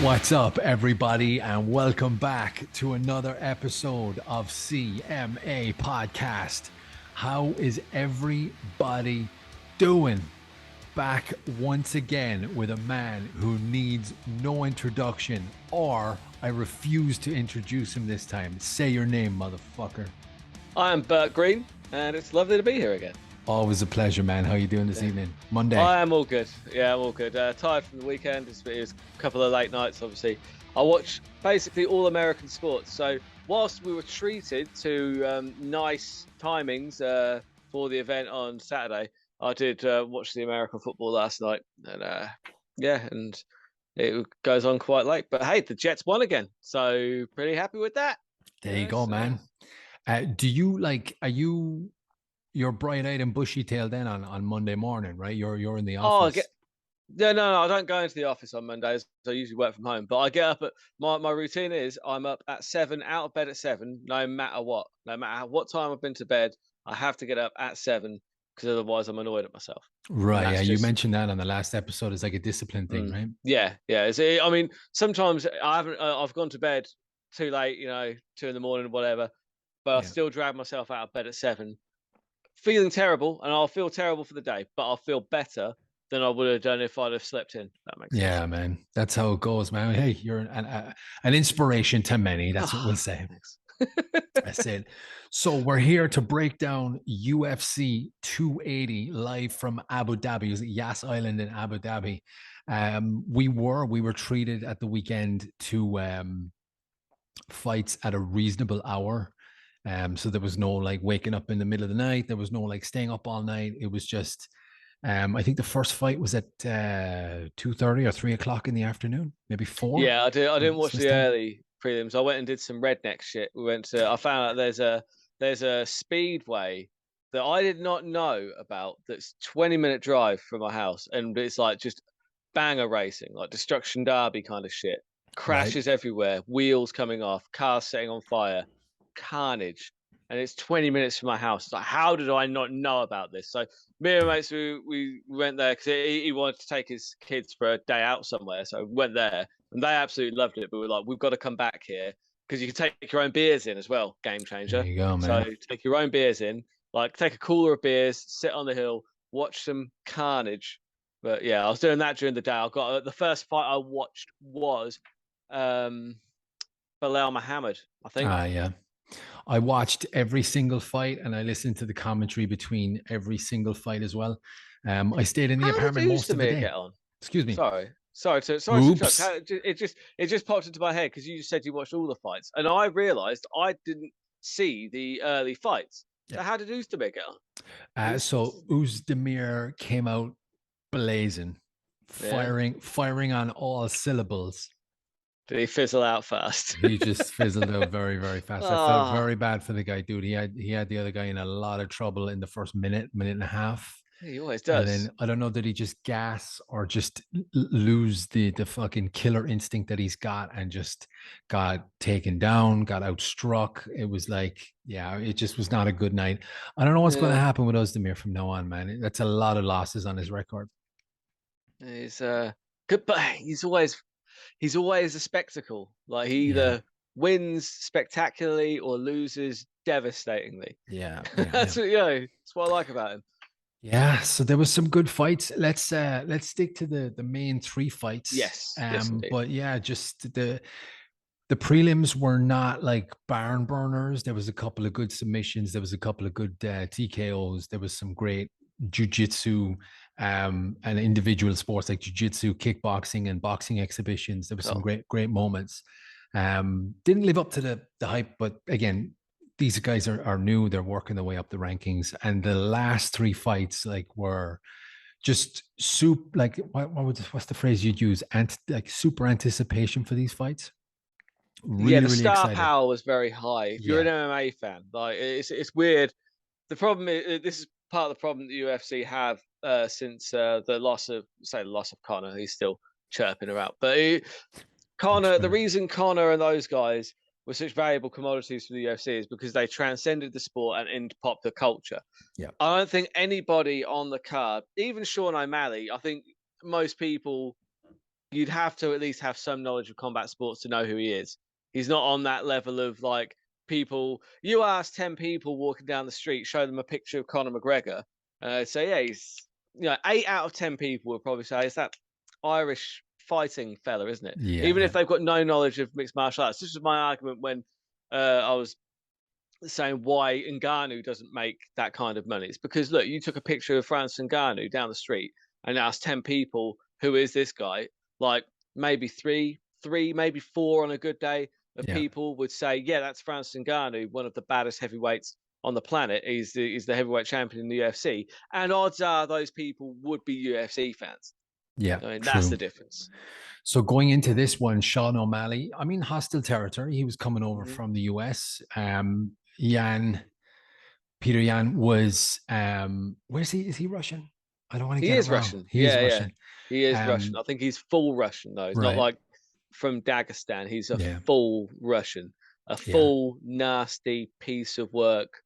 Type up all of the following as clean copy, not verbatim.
What's up, everybody, and welcome back to another episode of CMA Podcast. How is everybody doing? Back once again with a man who needs no introduction, or I refuse to introduce him this time. Say your name, motherfucker. I am Bert Green, and it's lovely to be here again. Always a pleasure, man. How are you doing this evening? Monday. I am all good. Yeah, I'm all good. Tired from the weekend. It was a couple of late nights, obviously. I watched basically all American sports. So whilst we were treated to nice timings for the event on Saturday, I did watch the American football last night. And and it goes on quite late. But hey, the Jets won again. So pretty happy with that. There you go, man. You're bright-eyed and bushy-tailed then on Monday morning, right? You're in the office. No, I don't go into the office on Mondays. I usually work from home. But I get up at my routine is I'm up at 7, out of bed at 7, no matter what. No matter what time I've been to bed, I have to get up at 7 because otherwise I'm annoyed at myself. Right. Yeah, you mentioned that on the last episode. It's like a discipline thing, right? Yeah. I mean, sometimes I've gone to bed too late, 2 in the morning or whatever, but I still drag myself out of bed at 7. Feeling terrible, and I'll feel terrible for the day, but I'll feel better than I would have done if I'd have slept in. That makes sense. Yeah, man. That's how it goes, man. Hey, you're an inspiration to many. That's what we'll say. That's it. So we're here to break down UFC 280 live from Abu Dhabi. It was at Yas Island in Abu Dhabi. We were treated at the weekend to fights at a reasonable hour. So there was no like waking up in the middle of the night. There was no like staying up all night. It was just, I think the first fight was at 2:30 or 3 o'clock in the afternoon, maybe 4. Yeah, I didn't watch the early prelims. I went and did some redneck shit. I found out there's a speedway that I did not know about. That's 20-minute drive from my house, and it's like just banger racing, like Destruction Derby kind of shit. Crashes everywhere, wheels coming off, cars setting on fire. Carnage, and it's 20 minutes from my house. It's like, how did I not know about this? So me and my mates, we went there because he wanted to take his kids for a day out somewhere. So we went there, and they absolutely loved it. But we're like, we've got to come back here because you can take your own beers in as well. Game changer. There you go, man. So take your own beers in, like take a cooler of beers, sit on the hill, watch some carnage. But yeah, I was doing that during the day. I got the first fight I watched was Belal Muhammad, I think. Yeah. I watched every single fight and I listened to the commentary between every single fight as well. I stayed in the apartment most of the day. Get on? Excuse me. Sorry. Oops. It just popped into my head because you just said you watched all the fights, and I realised I didn't see the early fights. So how did Oezdemir get on? So Oezdemir came out blazing, firing on all syllables. Did he fizzle out fast? He just fizzled out very, very fast. I felt very bad for the guy, dude. He had the other guy in a lot of trouble in the first minute and a half. He always does. And then I don't know, did he just gas or just lose the fucking killer instinct that he's got and just got taken down, got outstruck? It was like, it just was not a good night. I don't know what's going to happen with Oezdemir from now on, man. That's a lot of losses on his record. He's good, but he's always a spectacle. Like he either wins spectacularly or loses devastatingly. That's what I like about him. Yeah, so there was some good fights. Let's stick to the main 3 fights. Yes. But just the prelims were not like barn burners. There was a couple of good submissions. There was a couple of good TKOs. There was some great jiu-jitsu and individual sports like jiu-jitsu, kickboxing, and boxing exhibitions. There was some great moments. Didn't live up to the hype, but again, these guys are new. They're working their way up the rankings, and the last 3 fights were just like what's the phrase you'd use? Super anticipation for these fights. The star power was very high. If you're an MMA fan, like it's weird. The problem is this is part of the problem that UFC have since the loss of Conor. He's still chirping about, but Conor. The reason Conor and those guys were such valuable commodities for the UFC is because they transcended the sport and into popular culture. Yeah, I don't think anybody on the card, even Sean O'Malley, I think most people you'd have to at least have some knowledge of combat sports to know who he is. He's not on that level of like people. You ask 10 people walking down the street, show them a picture of Conor McGregor, say, yeah, he's 8 out of 10 people will probably say it's that Irish fighting fella, isn't it? Yeah, Even yeah, if they've got no knowledge of mixed martial arts. This was my argument when I was saying why Ngannou doesn't make that kind of money. It's because look, you took a picture of Francis Ngannou down the street and asked 10 people, who is this guy? Like maybe three, maybe four on a good day of yeah, people would say, yeah, that's Francis Ngannou, one of the baddest heavyweights on the planet. He's the heavyweight champion in the UFC. And odds are those people would be UFC fans. yeah. I mean, that's True. the difference. So going into this one, Sean O'Malley, I mean, hostile territory. He was coming over Mhm. from the US. Peter Yan was, where's he? Is he Russian? I don't want to He get it is wrong. Russian. He is Yeah, yeah. Russian. He is Russian. Um, I think he's full Russian though. It's not right. like from Dagestan. He's a Yeah. full Russian, a Yeah. full nasty piece of work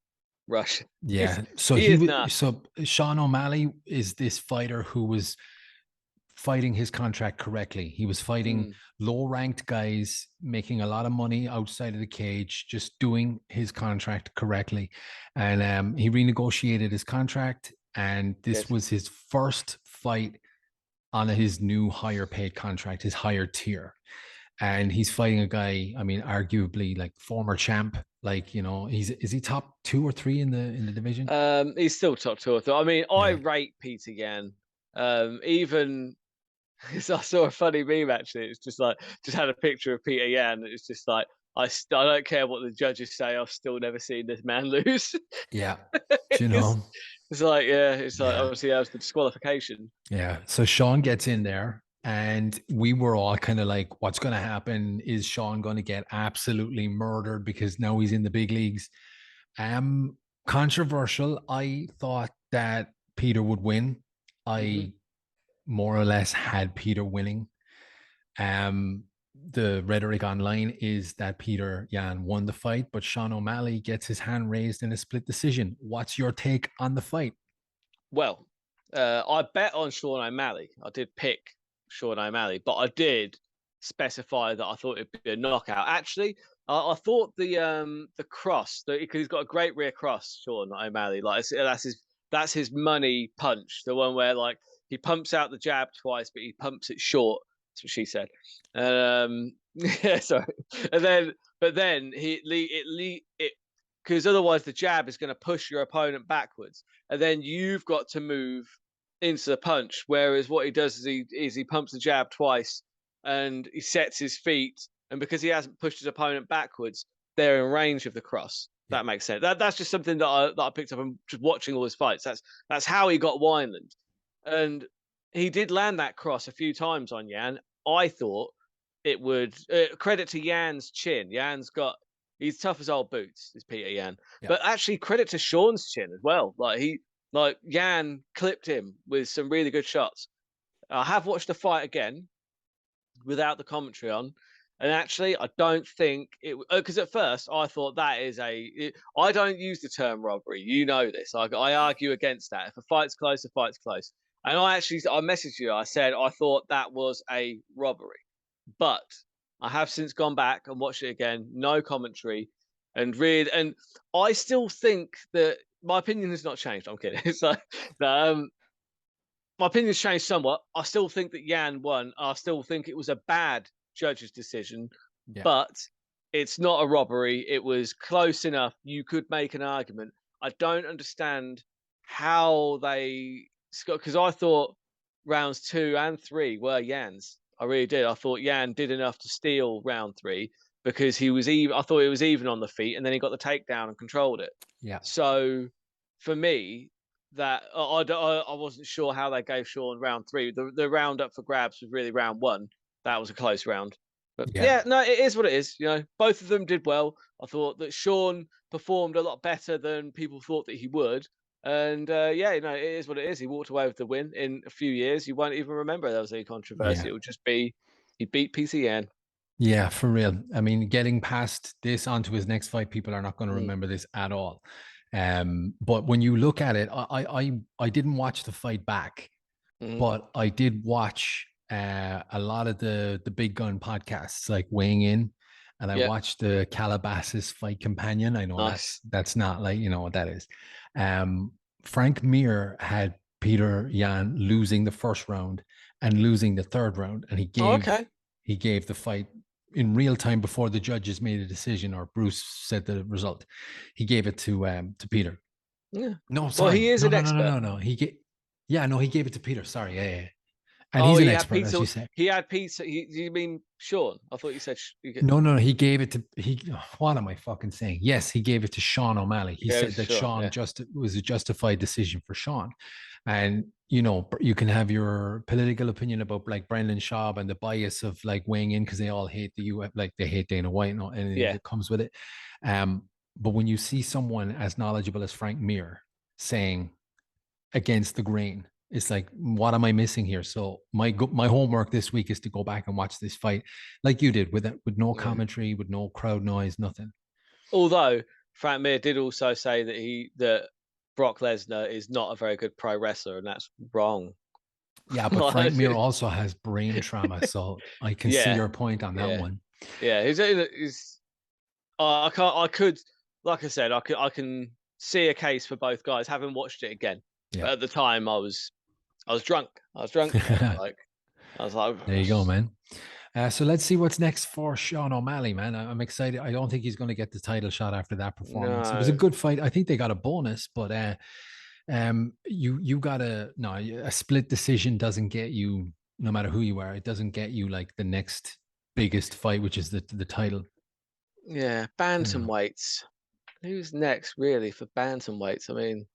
Russian. Yeah. So He he is was, nasty. so Sean O'Malley is this fighter who was fighting his contract correctly. He was fighting Mm, low ranked guys, making a lot of money outside of the cage, just doing his contract correctly. And he renegotiated his contract. And this good. was his first fight on his new higher paid contract, his higher tier. And he's fighting a guy, I mean, arguably like former champ. Like, is he top 2 or 3 in the division? He's still top two or three. I mean, I Yeah. rate Peter Yan. Even because I saw a funny meme actually. It's just like just had a picture of Peter Yan. It's just like I don't care what the judges say. I've still never seen this man lose. Yeah. Do you it's, know? it's like yeah, it's like Yeah. obviously that was the disqualification. Yeah. So Sean gets in there, and we were all kind of like, what's going to happen? Is Sean going to get absolutely murdered because now he's in the big leagues? Controversial. I thought that Peter would win. Hmm. I more or less had Peter winning. Um, the rhetoric online is that Peter Yan won the fight, but Sean O'Malley gets his hand raised in a split decision. What's your take on the fight? Well, I bet on Sean O'Malley. I did pick Sean O'Malley, but I did specify that I thought it'd be a knockout. Actually, I thought the cross because he's got a great rear cross, Sean O'Malley. Like that's his money punch, the one where like he pumps out the jab twice, but he pumps it short. That's what she said. Yeah, sorry. And then, but then it because otherwise the jab is going to push your opponent backwards, and then you've got to move into the punch. Whereas what he does is he pumps the jab twice, and he sets his feet, and because he hasn't pushed his opponent backwards, they're in range of the cross. Yeah. That makes sense. That's just something that I picked up and just watching all his fights. That's how he got Wineland, and he did land that cross a few times on Yan. I thought it would credit to Yan's chin. He's tough as old boots, is Peter Yan. Yeah. But actually, credit to Sean's chin as well. Like Yan clipped him with some really good shots. I have watched the fight again without the commentary on, and actually, I don't think it because at first I thought that is I don't use the term robbery. You know this. I argue against that. If a fight's close, a fight's close. And I messaged you. I said I thought that was a robbery, but I have since gone back and watched it again, no commentary, and read. And I still think that my opinion has not changed. I'm kidding. It's like, my opinion's changed somewhat. I still think that Yan won. I still think it was a bad judge's decision, Yeah. but it's not a robbery. It was close enough. You could make an argument. I don't understand how they because I thought rounds 2 and 3 were Yan's. I really did. I thought Yan did enough to steal round 3 because he was even. I thought he was even on the feet, and then he got the takedown and controlled it. Yeah. So for me, that I wasn't sure how they gave Sean round 3. The round up for grabs was really round 1. That was a close round. But Yeah. yeah, no, it is what it is. Both of them did well. I thought that Sean performed a lot better than people thought that he would. And yeah, it is what it is. He walked away with the win. In a few years, you won't even remember there was any controversy. Yeah. It would just be he beat PCN. Yeah, for real. I mean, getting past this onto his next fight, people are not going to Mm, remember this at all. But when you look at it, I didn't watch the fight back, mm, but I did watch a lot of the big gun podcasts, like weighing in, and I Yeah. watched the Calabasas Fight Companion. I know Nice. that's not like, you know what that is. Frank Mir had Peter Yan losing the first round and losing the third round, and Oh, okay. he gave the fight in real time before the judges made a decision or Bruce said the result. He gave it to Peter. Yeah. No, Well, sorry. he is No, an no, no, no, expert. no, no. Yeah, no, he gave it to Peter. Sorry. Yeah. And Oh, he's an he had expert, as pizza. you say. He had pizza. You mean Sean? I thought you said No, he gave it to what am I fucking saying? Yes, he gave it to Sean O'Malley. He Yeah, said that Sean. Sean Yeah. just was a justified decision for Sean. And you know, you can have your political opinion about like Brendan Schaub and the bias of like weighing in because they all hate the UF, like they hate Dana White and anything Yeah. that comes with it. But when you see someone as knowledgeable as Frank Mir saying against the grain, it's like, what am I missing here? So my homework this week is to go back and watch this fight, like you did, with no Yeah. commentary, with no crowd noise, nothing. Although Frank Mir did also say that Brock Lesnar is not a very good pro wrestler, and that's wrong. Yeah, but Frank Mir also has brain trauma, so I can see Yeah. your point on that Yeah. one. Yeah. He's I can't. I could, like I said, I can see a case for both guys. Having watched it again, Yeah. but at the time I was drunk. I was drunk. I was like, There you go, man. So let's see what's next for Sean O'Malley, man. I'm excited. I don't think he's going to get the title shot after that performance. It was a no. good fight. I think they got a bonus, but you got a split decision doesn't get you, no matter who you are, it doesn't get you like the next biggest fight, which is the title. Yeah, bantamweights. Who's next, really, for bantamweights? I mean,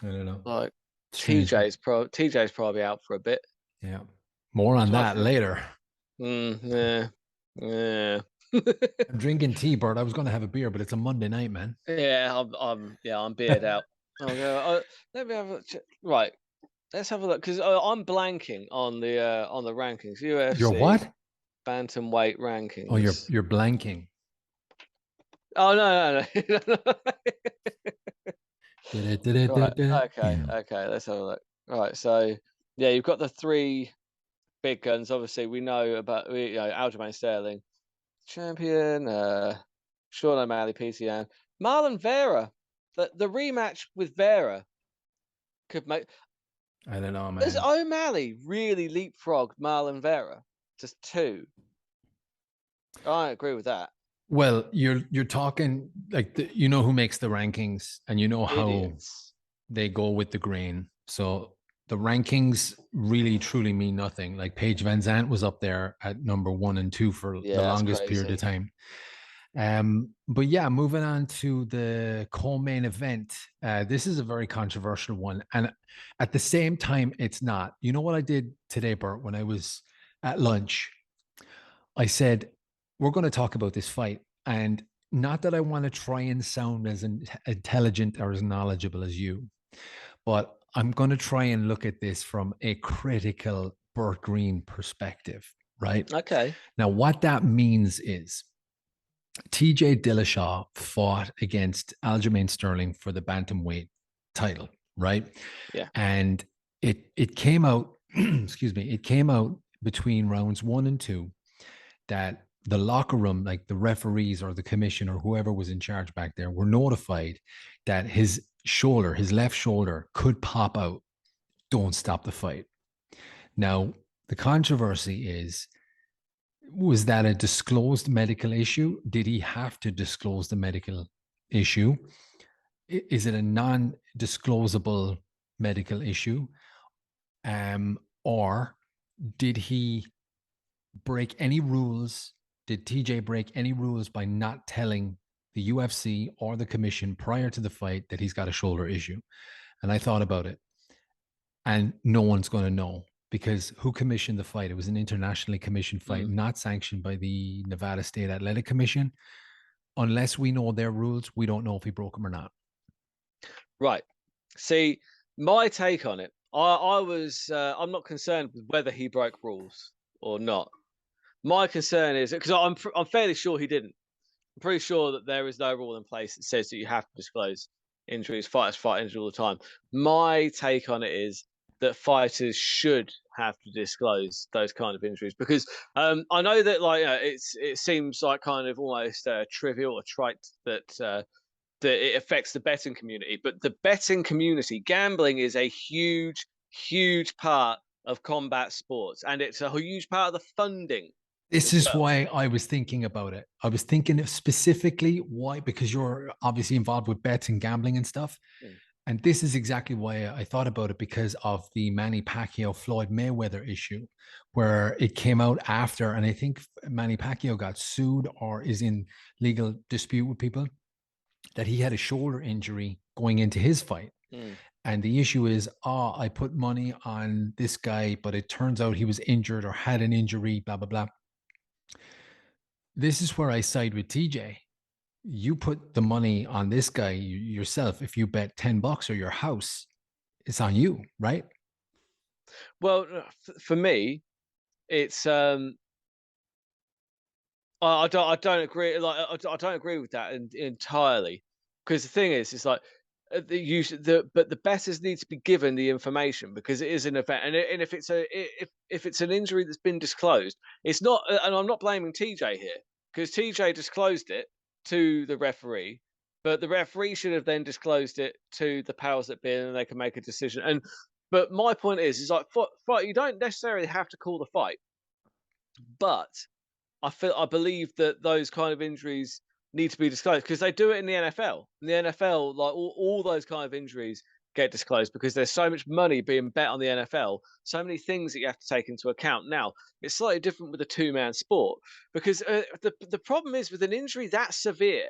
I don't know. like Strange. TJ's probably out for a bit. Yeah. More on that think. later. Yeah. I'm drinking tea, Bert. I was going to have a beer, but it's a Monday night, man. Yeah, I'm beard out. I'll go. Let me have a right. Let's have a look because I'm blanking on the rankings. UFC. You're what? Bantamweight rankings. Oh, you're blanking. Oh no. Right. Okay. Let's have a look. Right. So yeah, you've got the three big guns. Obviously, we know about Aljamain Sterling, champion. Sean O'Malley, PCN, Marlon Vera. The rematch with Vera could make. I don't know, man. Has O'Malley really leapfrogged Marlon Vera? Just two. I agree with that. Well, you're talking like you know who makes the rankings, and you know how Idiots. they go with the grain. So the rankings really truly mean nothing. Like Paige Van Zandt was up there at number 1 and 2 for the longest period of time. But yeah, moving on to the co-main event. This is a very controversial one, and at the same time, it's not. You know what I did today, Bert, when I was at lunch? I said, we're going to talk about this fight. And not that I want to try and sound as intelligent or as knowledgeable as you, but I'm going to try and look at this from a critical Bert Green perspective, right? Okay. Now, what that means is TJ Dillashaw fought against Aljamain Sterling for the bantamweight title, right? Yeah. And it came out, excuse me, it came out between rounds 1 and 2 that the locker room, like the referees or the commission or whoever was in charge back there, were notified that his left shoulder could pop out. Don't stop the fight. Now, the controversy is, was that a disclosed medical issue? Did he have to disclose the medical issue? Is it a non-disclosable medical issue? Or did he break any rules? Did TJ break any rules by not telling the UFC or the commission prior to the fight that he's got a shoulder issue? And I thought about it, and no one's going to know, because who commissioned the fight? It was an internationally commissioned fight, not sanctioned by the Nevada State Athletic Commission. Unless we know their rules, we don't know if he broke them or not. Right. See, my take on it, I'm not concerned with whether he broke rules or not. My concern is because I'm fairly sure he didn't. I'm pretty sure that there is no rule in place that says that you have to disclose injuries. Fighters fight injured all the time. My take on it is that fighters should have to disclose those kind of injuries, because I know that like it seems like kind of almost trivial or trite that it affects the betting community, but the betting community, gambling is a huge part of combat sports, and it's a huge part of the funding This as is well. why I was thinking about it. I was thinking of specifically why, because you're obviously involved with bets and gambling and stuff. Mm. And this is exactly why I thought about it, because of the Manny Pacquiao Floyd Mayweather issue, where it came out after, and I think Manny Pacquiao got sued or is in legal dispute with people, that he had a shoulder injury going into his fight. Mm. And the issue is, I put money on this guy, but it turns out he was injured or had an injury, blah, blah, blah. This is where I side with TJ. You put the money on this guy yourself. If you bet $10 or your house, it's on you, right? Well, for me, it's I don't agree. Like I don't agree with that entirely, because the thing is, it's like but the betters need to be given the information, because it is an event, and if it's if it's an injury that's been disclosed, it's not. And I'm not blaming TJ here, because TJ disclosed it to the referee, but the referee should have then disclosed it to the powers that be, and they can make a decision. And but my point is like fight. You don't necessarily have to call the fight, but I believe that those kind of injuries need to be disclosed, because they do it in the NFL. In the NFL, like all those kind of injuries get disclosed, because there's so much money being bet on the NFL, so many things that you have to take into account. Now, it's slightly different with a two-man sport, because the problem is, with an injury that severe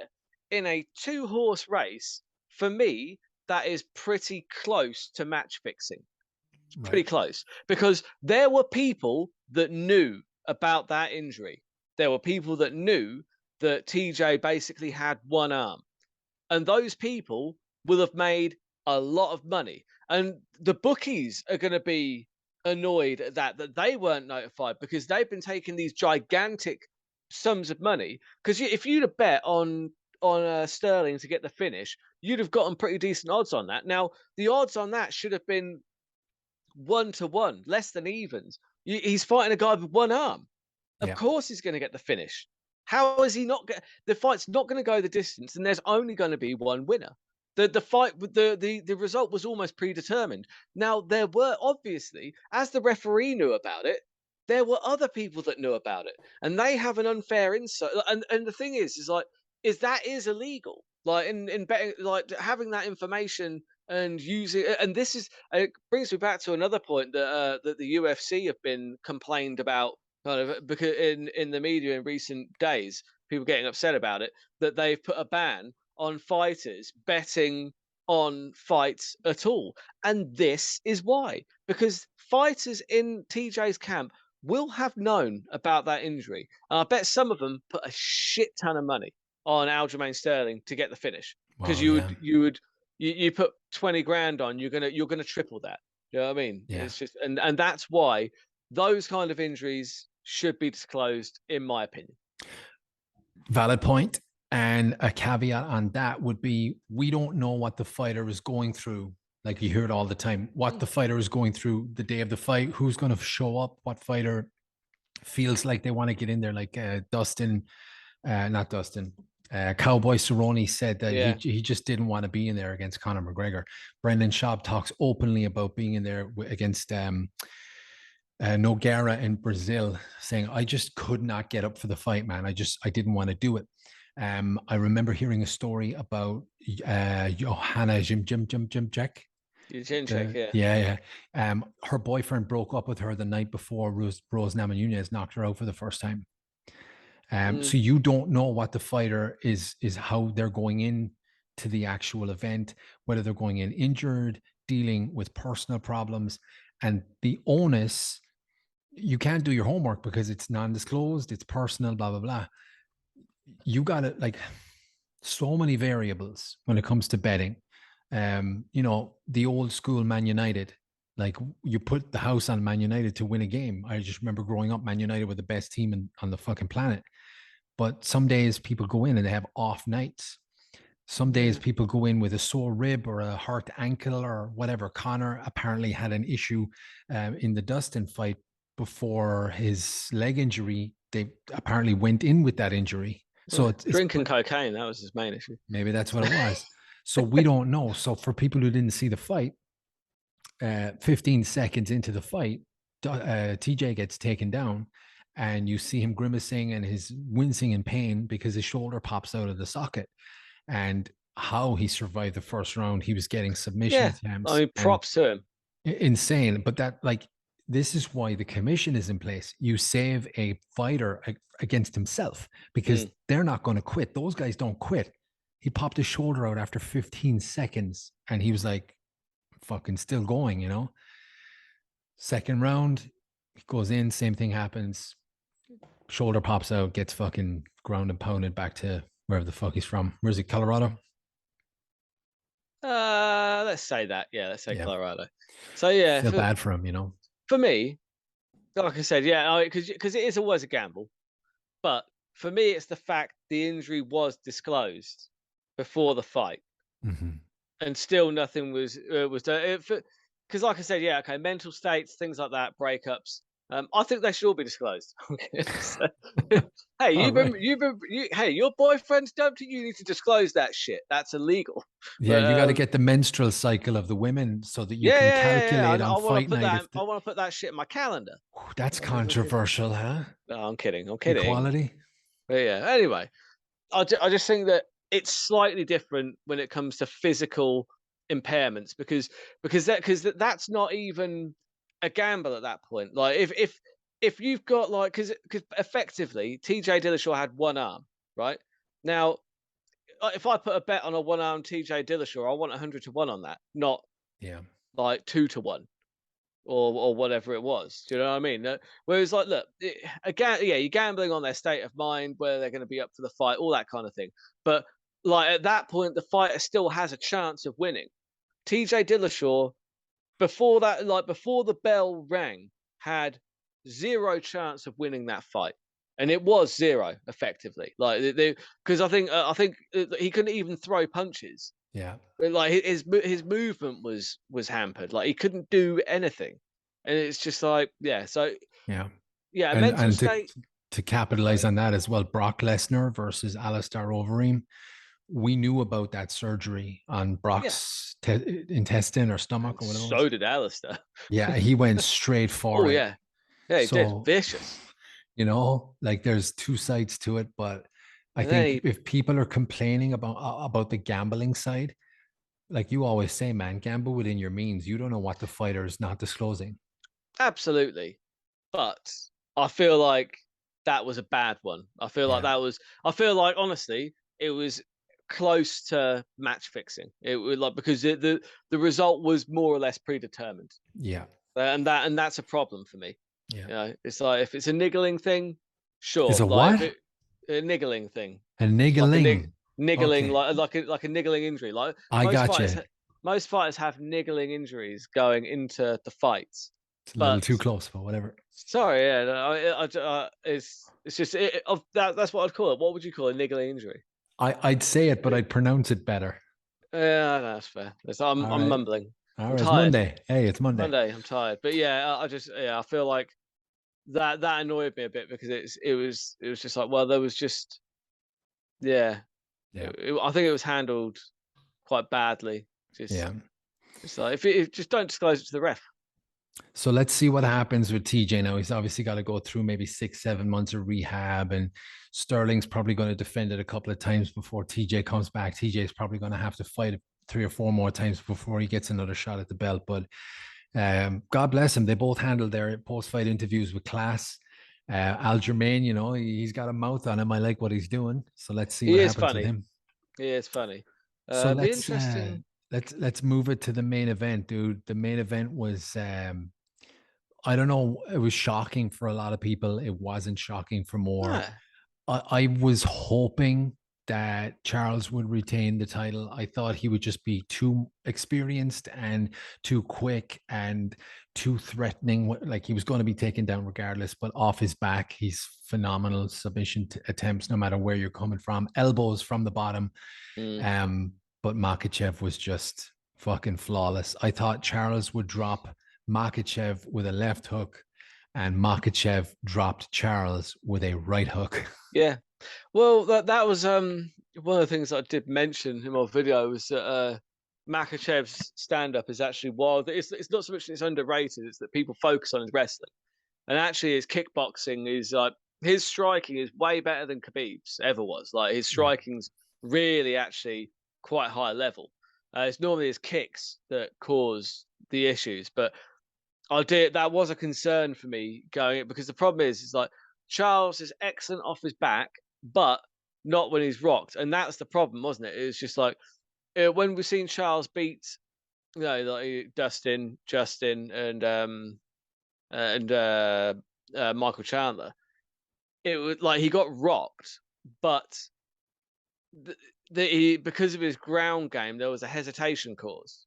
in a two-horse race, for me, that is pretty close to match fixing. Pretty Right. close, because there were people that knew about that injury. There were people that knew that TJ basically had one arm, and those people will have made a lot of money. And the bookies are going to be annoyed at that they weren't notified, because they've been taking these gigantic sums of money. Because if you'd have bet on Sterling to get the finish, you'd have gotten pretty decent odds on that. Now, the odds on that should have been 1-to-1, less than evens. He's fighting a guy with one arm. Of Yeah. course he's going to get the finish. How is he not the fight's not going to go the distance, and there's only going to be one winner. The fight with the result was almost predetermined. Now, there were obviously, as the referee knew about it, there were other people that knew about it, and they have an unfair insight. And the thing is like, that is illegal. Like in betting, like having that information and using, and this is, it brings me back to another point that the UFC have been complained about, kind of, because in the media in recent days, people getting upset about it, that they've put a ban on fighters betting on fights at all. And this is why, because fighters in TJ's camp will have known about that injury. And I bet some of them put a shit ton of money on Aljamain Sterling to get the finish, because Wow. Yeah. you put 20 grand on, you're gonna triple that. You know what I mean? Yeah. It's just, and that's why those kind of injuries should be disclosed, in my opinion. Valid point. And a caveat on that would be, we don't know what the fighter is going through. Like you hear it all the time, what the fighter is going through the day of the fight, who's going to show up, what fighter feels like they want to get in there. Like not Dustin, Cowboy Cerrone said that Yeah. he just didn't want to be in there against Conor McGregor. Brendan Schaub talks openly about being in there against Nogueira in Brazil, saying, I just could not get up for the fight, man. I didn't want to do it. I remember hearing a story about Johanna Jimjek. Yeah. Her boyfriend broke up with her the night before Rose Namajunas knocked her out for the first time. So you don't know what the fighter is how they're going in to the actual event, whether they're going in injured, dealing with personal problems, and the onus. You can't do your homework because it's non-disclosed, it's personal, blah, blah, blah. You got it, like, so many variables when it comes to betting. The old school Man United, like you put the house on Man United to win a game. I just remember growing up, Man United were the best team on the fucking planet. But some days people go in and they have off nights. Some days people go in with a sore rib or a hurt ankle or whatever. Connor apparently had an issue in the Dustin fight before his leg injury. They apparently went in with that injury. So it's drinking cocaine, that was his main issue. Maybe that's what it was. So we don't know. So for people who didn't see the fight, 15 seconds into the fight, TJ gets taken down and you see him grimacing and his wincing in pain because his shoulder pops out of the socket. And how he survived the first round, he was getting submission attempts. I mean, props to him. Insane. But this is why the commission is in place. You save a fighter against himself because they're not going to quit. Those guys don't quit. He popped his shoulder out after 15 seconds and he was like, fucking still going, you know? Second round, he goes in, same thing happens. Shoulder pops out, gets fucking ground and pounded back to wherever the fuck he's from. Where's he? Colorado? Let's say that. Yeah, let's say Colorado. So yeah, feel bad for him, you know. For me, like I said, because it is always a gamble. But for me, it's the fact the injury was disclosed before the fight, and still nothing was done. Because, like I said, mental states, things like that, breakups. I think they should all be disclosed. Hey, hey, your boyfriend's dumped you. You need to disclose that shit. That's illegal. Yeah, but, you got to get the menstrual cycle of the women so that you can calculate on fight night. I want to put that shit in my calendar. That's controversial, huh? No, I'm kidding. Equality. But yeah. Anyway, I just think that it's slightly different when it comes to physical impairments because that's not even a gamble at that point. Like if you've got like because effectively TJ Dillashaw had one arm, right? Now if I put a bet on a one arm TJ Dillashaw, I want 100 to 1 on that, not like 2 to 1 or whatever it was. Do you know what I mean? Whereas like look, again, you're gambling on their state of mind, whether they're going to be up for the fight, all that kind of thing. But like at that point, the fighter still has a chance of winning. TJ Dillashaw, before the bell rang, had 0 chance of winning that fight, and it was 0 effectively. Like because I think he couldn't even throw punches. Yeah, like his movement was hampered. Like he couldn't do anything, and it's just like mental state. To capitalize on that as well, Brock Lesnar versus Alistair Overeem. We knew about that surgery on Brock's intestine or stomach or whatever. So did Alistair. Yeah, he went straight for it. He did. Vicious. You know, like there's 2 sides to it, but I think if people are complaining about the gambling side, like you always say, man, gamble within your means. You don't know what the fighter is not disclosing. Absolutely, but I feel like that was a bad one. I feel like honestly, it was close to match fixing. It was like because the result was more or less predetermined. Yeah, and that's a problem for me. Yeah, you know, it's like if it's a niggling thing, sure. It's a like what? A niggling thing. A niggling. Niggling, okay. like a niggling injury. Like most fighters have niggling injuries going into the fights. It's a little too close, but whatever. Sorry, it's just that's what I'd call it. What would you call a niggling injury? I'd say it, but I'd pronounce it better. Yeah, that's fair. I'm mumbling. All right, it's Monday. Hey, it's Monday. I'm tired, but I feel like that annoyed me a bit because it was just like, well, there was just I think it was handled quite badly. It's like if just don't disclose it to the ref. So let's see what happens with TJ now. He's obviously got to go through maybe 6-7 months of rehab, and Sterling's probably going to defend it a couple of times before TJ comes back. TJ's probably going to have to fight it 3 or 4 more times before he gets another shot at the belt. But God bless him. They both handled their post-fight interviews with class. Aljamain, you know, he's got a mouth on him. I like what he's doing. So let's see what happens with him. He is funny. So let's move it to the main event, dude. The main event was I don't know, it was shocking for a lot of people. It wasn't shocking for more. I was hoping that Charles would retain the title. I thought he would just be too experienced and too quick and too threatening. Like he was going to be taken down regardless, but off his back, he's phenomenal submission attempts, no matter where you're coming from, elbows from the bottom. But Makhachev was just fucking flawless. I thought Charles would drop Makhachev with a left hook, and Makhachev dropped Charles with a right hook. Yeah. Well, that was one of the things I did mention in my video was that Makhachev's stand-up is actually wild. It's not so much that it's underrated; it's that people focus on his wrestling, and actually his kickboxing is like his striking is way better than Khabib's ever was. Like his striking's really actually quite high level. It's normally his kicks that cause the issues, but that was a concern for me going because the problem is like Charles is excellent off his back, but not when he's rocked, and that's the problem, wasn't it? It was just like when we've seen Charles beat, like Dustin, Justin, and Michael Chandler. It was like he got rocked, but because of his ground game, there was a hesitation caused.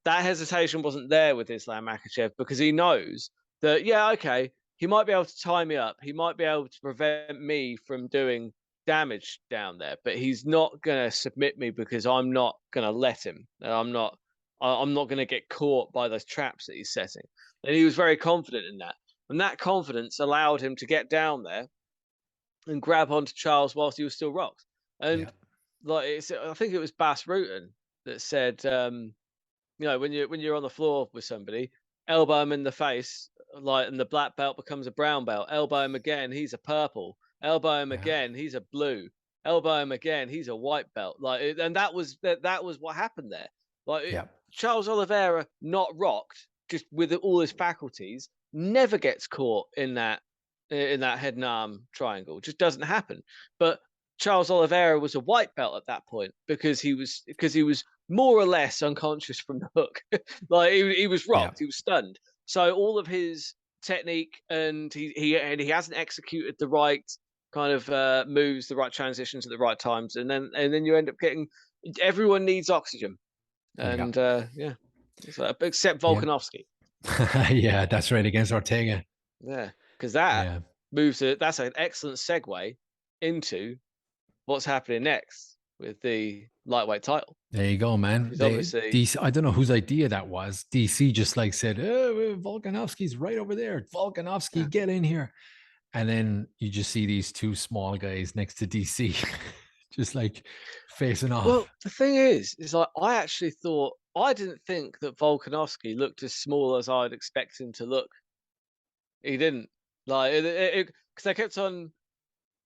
That hesitation wasn't there with Islam Makhachev because he knows that, yeah, okay, he might be able to tie me up. He might be able to prevent me from doing damage down there, but he's not going to submit me because I'm not going to let him. I'm not going to get caught by those traps that he's setting. And he was very confident in that. And that confidence allowed him to get down there and grab onto Charles whilst he was still rocked. And I think it was Bas Rutten that said, when you're on the floor with somebody, elbow him in the face, and the black belt becomes a brown belt. Elbow him again, he's a purple. Elbow him again, he's a blue. Elbow him again, he's a white belt. And that was what happened there. Charles Oliveira, not rocked, just with all his faculties, never gets caught in that head and arm triangle. It just doesn't happen. But Charles Oliveira was a white belt at that point because he was more or less unconscious from the hook. Like he was rocked, he was stunned. So all of his technique and he hasn't executed the right kind of moves, the right transitions at the right times, and then you end up getting everyone needs oxygen, and except Volkanovski. Yeah, that's right, against Ortega. Yeah, because that that's an excellent segue into what's happening next with the lightweight title. There you go, man. DC, I don't know whose idea that was. DC just like said, Volkanovski's right over there. Volkanovski, get in here. And then you just see these two small guys next to DC just like facing off. Well, the thing is like I didn't think that Volkanovski looked as small as I'd expect him to look. He didn't. Like, because they kept on,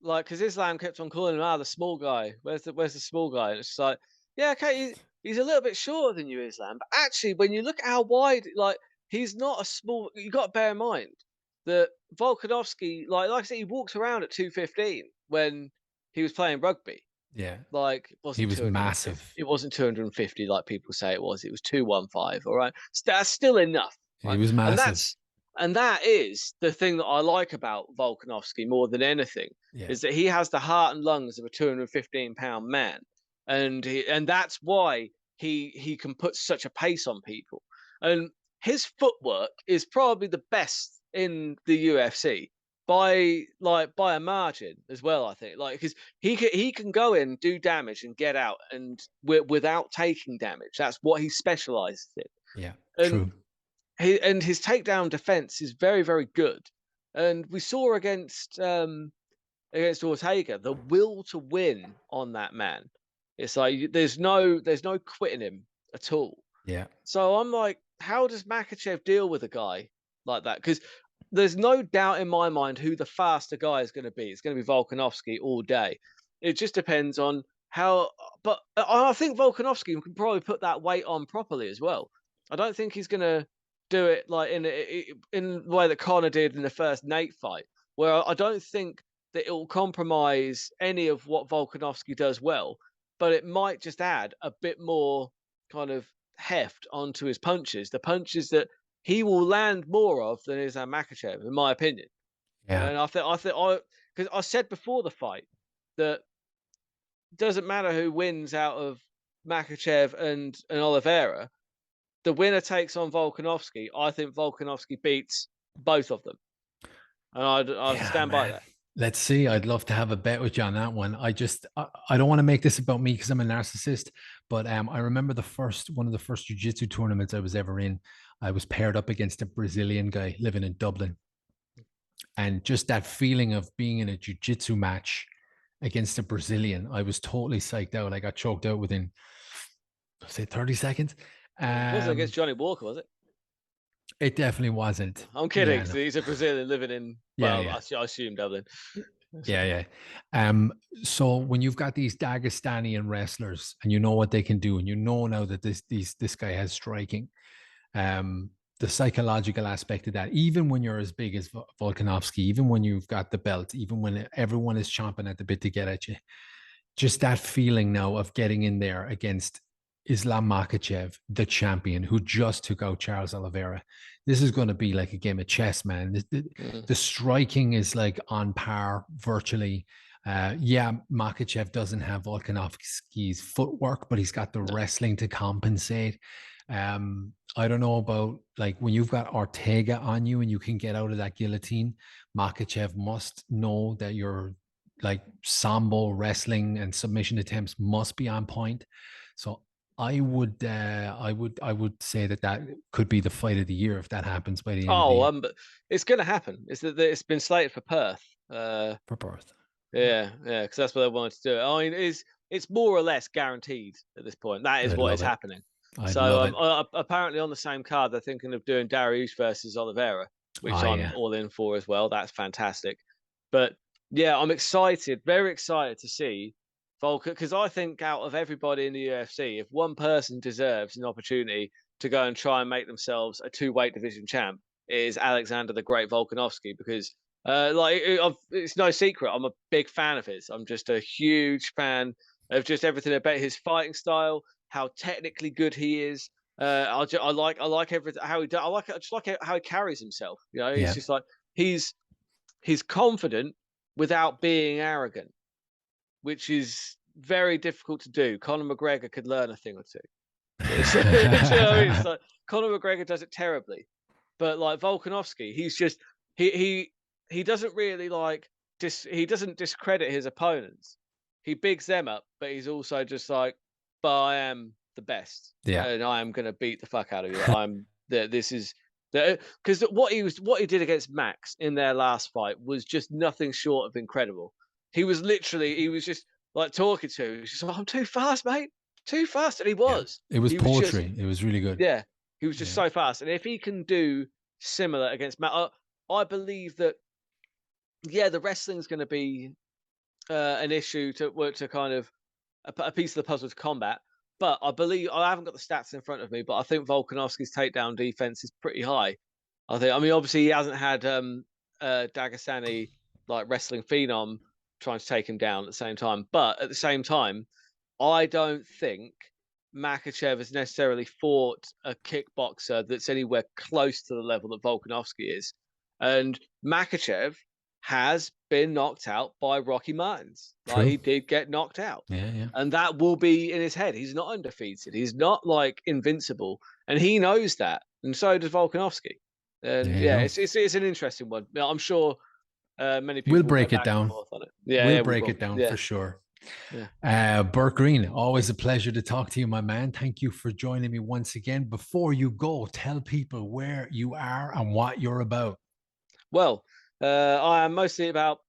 like, because Islam kept on calling him, the small guy. Where's the small guy? And it's just like, yeah, okay, he's a little bit shorter than you, Islam. But actually, when you look at how wide, like, he's not a small. You got to bear in mind that Volkanovski, like I said, he walked around at 215 when he was playing rugby. Yeah, like he was massive. It wasn't 250 like people say it was. It was 215. All right, that's still enough. Right? He was massive. And that is the thing that I like about Volkanovski more than anything, is that he has the heart and lungs of a 215-pound man, and that's why he can put such a pace on people. And his footwork is probably the best in the UFC by a margin as well. I think, like, because he can go in, do damage, and get out, and without taking damage. That's what he specializes in. Yeah, and true. His takedown defense is very, very good. And we saw against Ortega the will to win on that man. It's like there's no quitting him at all. Yeah. So I'm like, how does Makhachev deal with a guy like that? Because there's no doubt in my mind who the faster guy is going to be. It's going to be Volkanovski all day. It just depends on how. But I think Volkanovski can probably put that weight on properly as well. I don't think he's going to do it like in the way that Conor did in the first Nate fight, where I don't think that it will compromise any of what Volkanovski does well, but it might just add a bit more kind of heft onto his punches, the punches that he will land more of than Islam Makhachev, in my opinion. Yeah. And I think because I said before the fight that doesn't matter who wins out of Makhachev and Oliveira. The winner takes on Volkanovski. I think Volkanovski beats both of them, and I Yeah, stand by man. that. Let's see. I'd love to have a bet with you on that one. I don't want to make this about me because I'm a narcissist, but I remember one of the first jiu-jitsu tournaments I was ever in. I was paired up against a Brazilian guy living in Dublin. And just that feeling of being in a jiu-jitsu match against a Brazilian, I was totally psyched out. I got choked out within, say, 30 seconds. It wasn't against Johnny Walker, was it? It definitely wasn't. I'm kidding. Yeah, no. He's a Brazilian living in, Yeah, well, yeah. I assume Dublin. Yeah, yeah. So when you've got these Dagestani wrestlers and you know what they can do, and you know now that this guy has striking, the psychological aspect of that, even when you're as big as Volkanovski, even when you've got the belt, even when everyone is chomping at the bit to get at you, just that feeling now of getting in there against Islam Makhachev, the champion who just took out Charles Oliveira. This is going to be like a game of chess, man. The striking is like on par virtually. Yeah, Makhachev doesn't have Volkanovski's footwork, but he's got the wrestling to compensate. I don't know about like when you've got Ortega on you and you can get out of that guillotine, Makhachev must know that you're like sambo wrestling and submission attempts must be on point. So I would say that could be the fight of the year if that happens by the end of the year. But it's going to happen. It's been slated for Perth. For Perth. Yeah, because that's what they wanted to do. I mean, it's more or less guaranteed at this point. That is what is happening. I'd love it. Apparently on the same card, they're thinking of doing Dariush versus Oliveira, which I'm all in for as well. That's fantastic. But yeah, I'm excited, very excited to see Volker, because I think out of everybody in the UFC, if one person deserves an opportunity to go and try and make themselves a two-weight division champ, it is Alexander the Great Volkanovski, because it's no secret, I'm a big fan of his. I'm just a huge fan of just everything about his fighting style, how technically good he is. I like everything how he does. I just like how he carries himself. You know, it's just like he's confident without being arrogant, which is very difficult to do. Conor McGregor could learn a thing or two. You know what I mean? It's like Conor McGregor does it terribly, but like Volkanovski, he's just he doesn't really he doesn't discredit his opponents. He bigs them up, but he's also just like, but I am the best, and I am gonna beat the fuck out of you. This is because what he did against Max in their last fight was just nothing short of incredible. He was just like talking to him. He's just like, I'm too fast, mate. Too fast. And he was. It was poetry. It was really good. Yeah. He was just so fast. And if he can do similar against Matt, I believe that, the wrestling's going to be an issue to kind of a piece of the puzzle to combat. But I believe, I haven't got the stats in front of me, but I think Volkanovski's takedown defense is pretty high. I mean, obviously he hasn't had Dagestani like wrestling phenom trying to take him down at the same time. But at the same time, I don't think Makhachev has necessarily fought a kickboxer that's anywhere close to the level that Volkanovski is. And Makhachev has been knocked out by Rocky Martins. Like, he did get knocked out. Yeah. And that will be in his head. He's not undefeated. He's not like invincible. And he knows that. And so does Volkanovski. And it's an interesting one. I'm sure many people will break it down. We'll break it down for sure. Burt Green, always a pleasure to talk to you, my man. Thank you for joining me once again. Before you go, tell people where you are and what you're about. Well, I am mostly about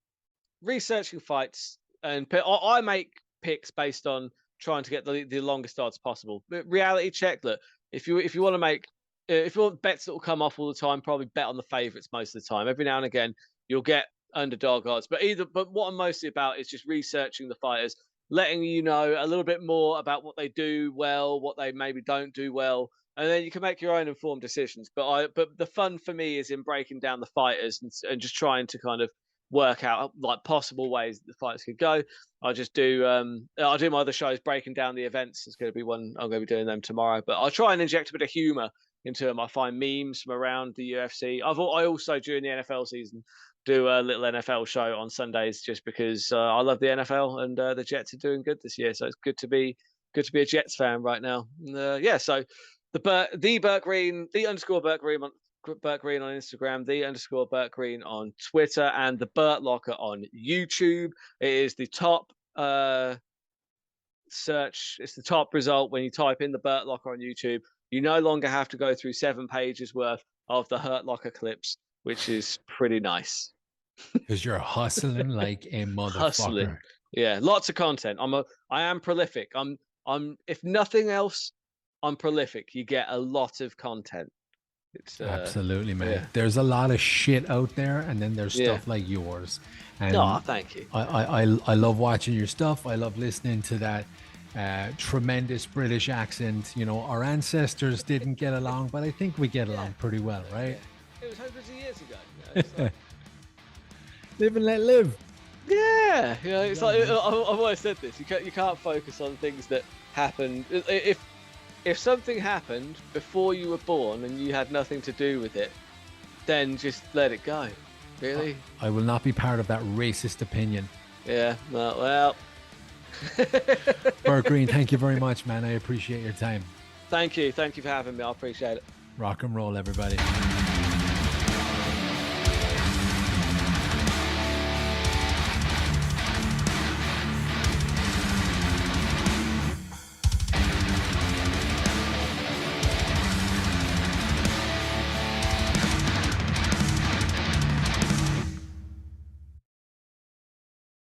researching fights, and I make picks based on trying to get the longest odds possible. But reality check that if you want to make if you want bets that will come off all the time, probably bet on the favorites most of the time. Every now and again, you'll get underdog odds. But what I'm mostly about is just researching the fighters, letting you know a little bit more about what they do well, what they maybe don't do well, and then you can make your own informed decisions. But the fun for me is in breaking down the fighters and just trying to kind of work out like possible ways that the fights could go. I do my other shows breaking down the events. It's going to be one I'm going to be doing them tomorrow. But I'll try and inject a bit of humor into them. I find memes from around the UFC. I also during the NFL season do a little NFL show on Sundays just because I love the NFL and the Jets are doing good this year. So it's good to be a Jets fan right now. Yeah, so the Burt Green, the _ Burt Green on Instagram, the _ Burt Green on Twitter, and the Burt Locker on YouTube. It is the top search. It's the top result when you type in the Burt Locker on YouTube. You no longer have to go through 7 pages worth of the Hurt Locker clips, which is pretty nice. Because you're hustling like a motherfucker. Hustling. Yeah, lots of content. I am prolific. I'm if nothing else, I'm prolific. You get a lot of content. It's absolutely, man. Yeah. There's a lot of shit out there, and then there's stuff like yours. And thank you. I love watching your stuff. I love listening to that tremendous British accent. You know, our ancestors didn't get along, but I think we get along pretty well, right? It was hundreds of years ago. You know, like... Live and let live. Yeah, you know, it's like I've always said this. You can't focus on things that happened. If something happened before you were born and you had nothing to do with it, then just let it go. Really? I will not be part of that racist opinion. Yeah. Well. Burt Green, thank you very much, man. I appreciate your time. Thank you for having me. I appreciate it. Rock and roll, everybody.